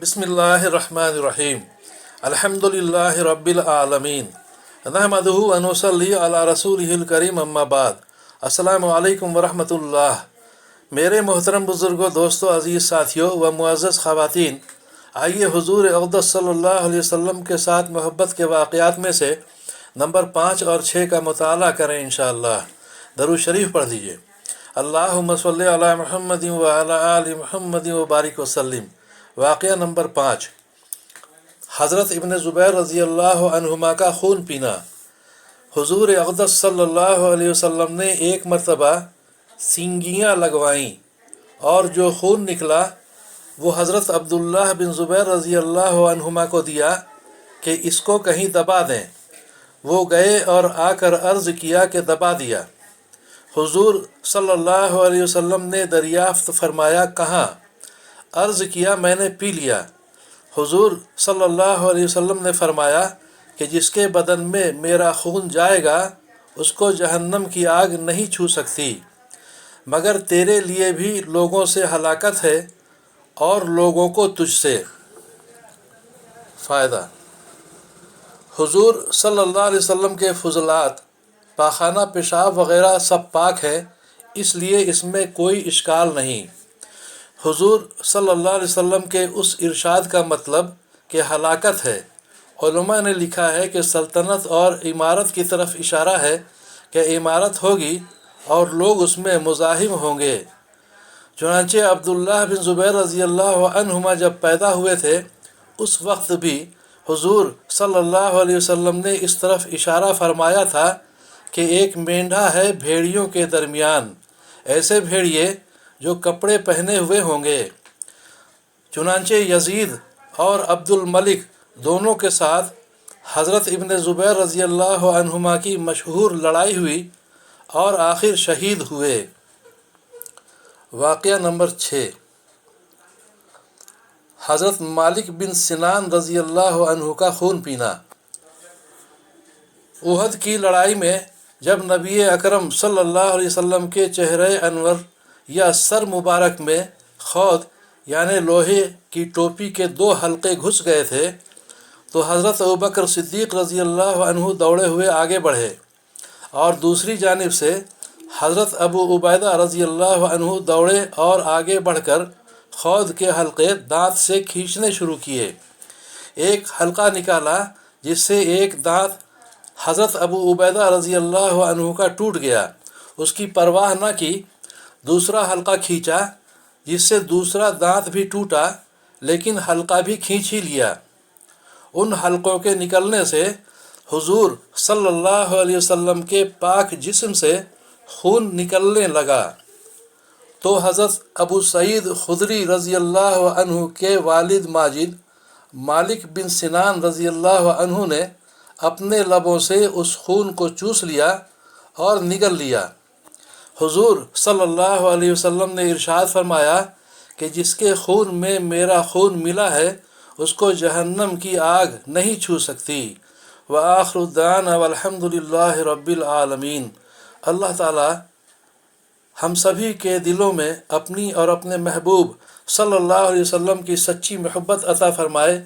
بسم اللہ الرحمن الرحیم الحمد للہ رب العالمین نحمدہ و نصلی علی رسولہ الکریم اما بعد السلام علیکم ورحمۃ اللہ۔ میرے محترم بزرگوں، دوستوں، عزیز ساتھیوں و معزز خواتین، آئیے حضور اقدس صلی اللہ علیہ وسلم کے ساتھ محبت کے واقعات میں سے نمبر 5 اور 6 کا مطالعہ کریں انشاءاللہ۔ درود شریف پڑھ دیجئے۔ اللہم صلی علی محمد و علی آل محمد و بارک وسلم۔ واقعہ نمبر 5، حضرت ابن زبیر رضی اللہ عنہما کا خون پینا۔ حضور اقدس صلی اللہ علیہ وسلم نے ایک مرتبہ سینگیاں لگوائیں اور جو خون نکلا وہ حضرت عبداللہ بن زبیر رضی اللہ عنہما کو دیا کہ اس کو کہیں دبا دیں۔ وہ گئے اور آ کر عرض کیا کہ دبا دیا۔ حضور صلی اللہ علیہ وسلم نے دریافت فرمایا کہاں؟ عرض کیا میں نے پی لیا۔ حضور صلی اللہ علیہ وسلم نے فرمایا کہ جس کے بدن میں میرا خون جائے گا اس کو جہنم کی آگ نہیں چھو سکتی، مگر تیرے لیے بھی لوگوں سے ہلاکت ہے اور لوگوں کو تجھ سے فائدہ۔ حضور صلی اللہ علیہ وسلم کے فضلات، پاخانہ پیشاب وغیرہ سب پاک ہے، اس لیے اس میں کوئی اشکال نہیں۔ حضور صلی اللہ علیہ وسلم کے اس ارشاد کا مطلب کہ ہلاکت ہے، علماء نے لکھا ہے کہ سلطنت اور امارت کی طرف اشارہ ہے کہ امارت ہوگی اور لوگ اس میں مزاحم ہوں گے۔ چنانچہ عبداللہ بن زبیر رضی اللہ عنہما جب پیدا ہوئے تھے اس وقت بھی حضور صلی اللہ علیہ وسلم نے اس طرف اشارہ فرمایا تھا کہ ایک مینڈھا ہے بھیڑیوں کے درمیان، ایسے بھیڑیے جو کپڑے پہنے ہوئے ہوں گے۔ چنانچہ یزید اور عبد الملک دونوں کے ساتھ حضرت ابن زبیر رضی اللہ عنہما کی مشہور لڑائی ہوئی اور آخر شہید ہوئے۔ واقعہ نمبر 6، حضرت مالک بن سنان رضی اللہ عنہ کا خون پینا۔ احد کی لڑائی میں جب نبی اکرم صلی اللہ علیہ وسلم کے چہرہ انور یا سر مبارک میں خود یعنی لوہے کی ٹوپی کے 2 حلقے گھس گئے تھے تو حضرت ابوبکر صدیق رضی اللہ عنہ دوڑے ہوئے آگے بڑھے اور دوسری جانب سے حضرت ابو عبیدہ رضی اللہ عنہ دوڑے اور آگے بڑھ کر خود کے حلقے دانت سے کھینچنے شروع کیے۔ ایک حلقہ نکالا جس سے ایک دانت حضرت ابو عبیدہ رضی اللہ عنہ کا ٹوٹ گیا، اس کی پرواہ نہ کی۔ دوسرا حلقہ کھینچا جس سے دوسرا دانت بھی ٹوٹا لیکن حلقہ بھی کھینچ ہی لیا۔ ان حلقوں کے نکلنے سے حضور صلی اللہ علیہ وسلم کے پاک جسم سے خون نکلنے لگا تو حضرت ابو سعید خدری رضی اللہ عنہ کے والد ماجد مالک بن سنان رضی اللہ عنہ نے اپنے لبوں سے اس خون کو چوس لیا اور نگل لیا۔ حضور صلی اللہ علیہ وسلم نے ارشاد فرمایا کہ جس کے خون میں میرا خون ملا ہے اس کو جہنم کی آگ نہیں چھو سکتی۔ وآخر دعوانا والحمد للہ رب العالمین۔ اللہ تعالی ہم سبھی کے دلوں میں اپنی اور اپنے محبوب صلی اللہ علیہ وسلم کی سچی محبت عطا فرمائے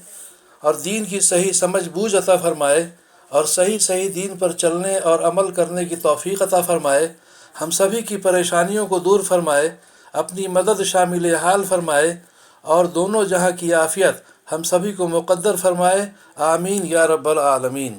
اور دین کی صحیح سمجھ بوجھ عطا فرمائے اور صحیح دین پر چلنے اور عمل کرنے کی توفیق عطا فرمائے۔ ہم سبھی کی پریشانیوں کو دور فرمائے، اپنی مدد شامل حال فرمائے اور دونوں جہاں کی عافیت ہم سبھی کو مقدر فرمائے۔ آمین یا رب العالمین۔